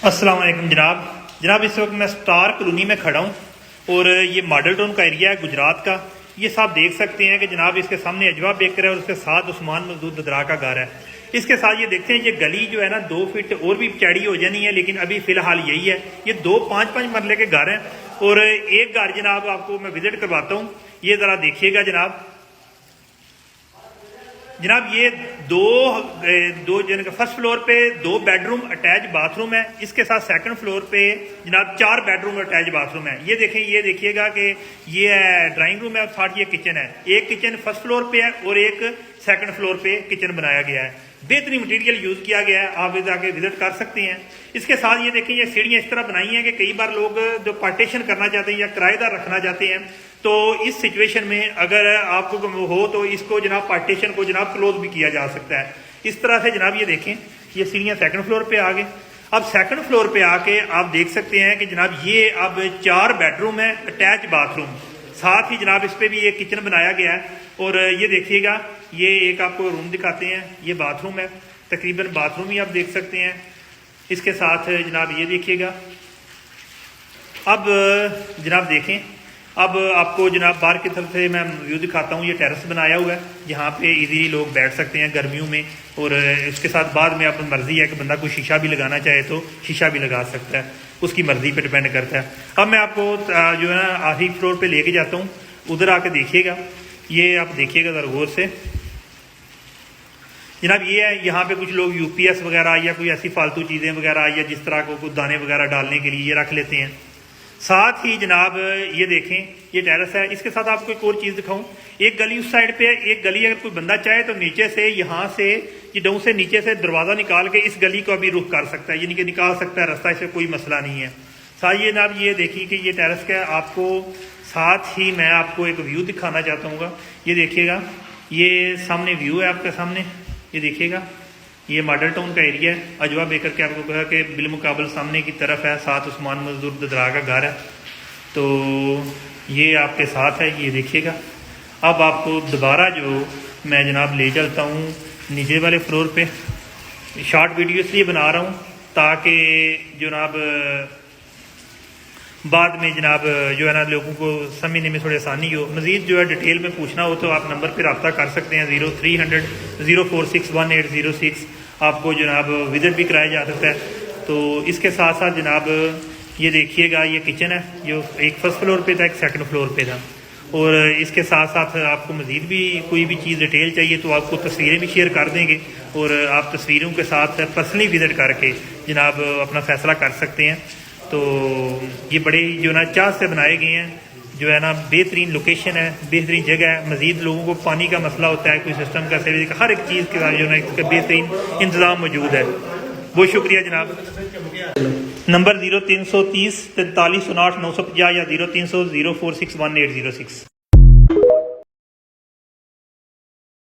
अस्सलाम वालेकुम जनाब। इस वक्त मैं स्टार कॉलोनी में खड़ा हूँ और ये मॉडल टाउन का एरिया है गुजरात का। ये सब देख सकते हैं कि जनाब इसके सामने अजवा बेकर है और उसके साथ उस्मान मजदूर ददरा का घर है। इसके साथ ये देखते हैं ये गली जो है ना 2 फीट और भी चौड़ी हो जानी है, लेकिन अभी फिलहाल यही है। ये 2 5-5 मरले के घर हैं और एक घर जनाब आपको मैं विजिट करवाता हूँ। ये जरा देखिएगा जनाब ये दो फर्स्ट फ्लोर पे 2 बेडरूम अटैच बाथरूम है। इसके साथ सेकंड फ्लोर पे जनाब 4 बेडरूम अटैच बाथरूम है। ये देखें, ये देखिएगा कि ये है ड्राइंग रूम है और साथ ये किचन है। एक किचन फर्स्ट फ्लोर पे है और एक सेकंड फ्लोर पे किचन बनाया गया है। बेहतरीन मटेरियल यूज किया गया है, आप जाके विजिट कर सकते हैं। इसके साथ ये देखें, ये सीढ़ियाँ इस तरह बनाई हैं कि कई बार लोग जो पार्टीशन करना चाहते हैं या किराएदार रखना चाहते हैं, तो इस सिचुएशन में अगर आपको हो तो इसको जनाब पार्टीशन को जनाब क्लोज भी किया जा सकता है। इस तरह से जनाब ये देखें, ये सीढ़ियाँ सेकंड फ्लोर पे आ गए। अब सेकंड फ्लोर पे आके आप देख सकते हैं कि जनाब ये अब 4 बेडरूम है अटैच बाथरूम, साथ ही जनाब इस पे भी एक किचन बनाया गया है। और ये देखिएगा, ये एक आपको रूम दिखाते हैं, ये बाथरूम है, तकरीबन बाथरूम ही आप देख सकते हैं। इसके साथ जनाब ये देखिएगा। अब जनाब देखें, अब आपको जनाब बाहर की तरफ से मैं व्यू दिखाता हूँ। ये टेरेस बनाया हुआ है, यहाँ पे इजीली लोग बैठ सकते हैं गर्मियों में। और इसके साथ बाद में अपनी मर्जी है कि बंदा कोई शीशा भी लगाना चाहे तो शीशा भी लगा सकता है, उसकी मर्जी पे डिपेंड करता है। अब मैं आपको जो है ना आखिरी फ्लोर पे लेके जाता हूँ, उधर आके देखिएगा। ये आप देखिएगा ज़रा गौर से जनाब। ये है, यहाँ पे कुछ लोग यूपीएस वगैरह या कोई ऐसी फालतू चीज़ें वगैरह या जिस तरह को कुछ दाने वगैरह डालने के लिए ये रख लेते हैं। साथ ही जनाब ये देखें, ये टेरेस है। इसके साथ आपको एक और चीज़ दिखाऊं, एक गली उस साइड पे है, एक गली अगर कोई बंदा चाहे तो नीचे से यहाँ से ये डाउन से नीचे से दरवाज़ा निकाल के इस गली को भी रुख कर सकता है, यानी कि निकाल सकता है रास्ता, इससे कोई मसला नहीं है। साथ ये जनाब ये देखिए कि ये टेरेस का है। आपको साथ ही मैं आपको एक व्यू दिखाना चाहता हूँ। ये देखिएगा, ये सामने व्यू है आपके सामने, ये देखिएगा। ये मॉडल टाउन का एरिया है, अजवा बेकर के आपको कहा कि बिलमुकाबल सामने की तरफ है, साथ उस्मान मजदूर ददरा का घर है। तो ये आपके साथ है, ये देखिएगा। अब आपको दोबारा जो मैं जनाब ले चलता हूँ नीचे वाले फ्लोर पे। शॉर्ट वीडियो इसलिए बना रहा हूँ ताकि जनाब बाद में जनाब जो है ना लोगों को समझने में थोड़ी आसानी हो। मज़ीद जो है डिटेल में पूछना हो तो आप नंबर पर रब्ता कर सकते हैं, 0300 046 1806। आपको जनाब विजिट भी कराया जा सकता है। तो इसके साथ साथ जनाब ये देखिएगा, ये किचन है जो एक फर्स्ट फ्लोर पे था, एक सेकंड फ्लोर पे था। और इसके साथ साथ आपको मज़ीद भी कोई भी चीज़ डिटेल चाहिए तो आपको तस्वीरें भी शेयर कर देंगे और आप तस्वीरों के साथ पर्सनली विजिट करके जनाब अपना फ़ैसला कर सकते हैं। तो ये बड़े जो ना चाह से बनाए गए हैं, जो है ना बेहतरीन लोकेशन है, बेहतरीन जगह है। मज़ीद लोगों को पानी का मसला होता है, कोई सिस्टम का सर्विस का, हर एक चीज़ के जो ना इसका बेहतरीन इंतज़ाम मौजूद है। बहुत शुक्रिया जनाब। नंबर 0330 4359 950 या 0300 046 1806।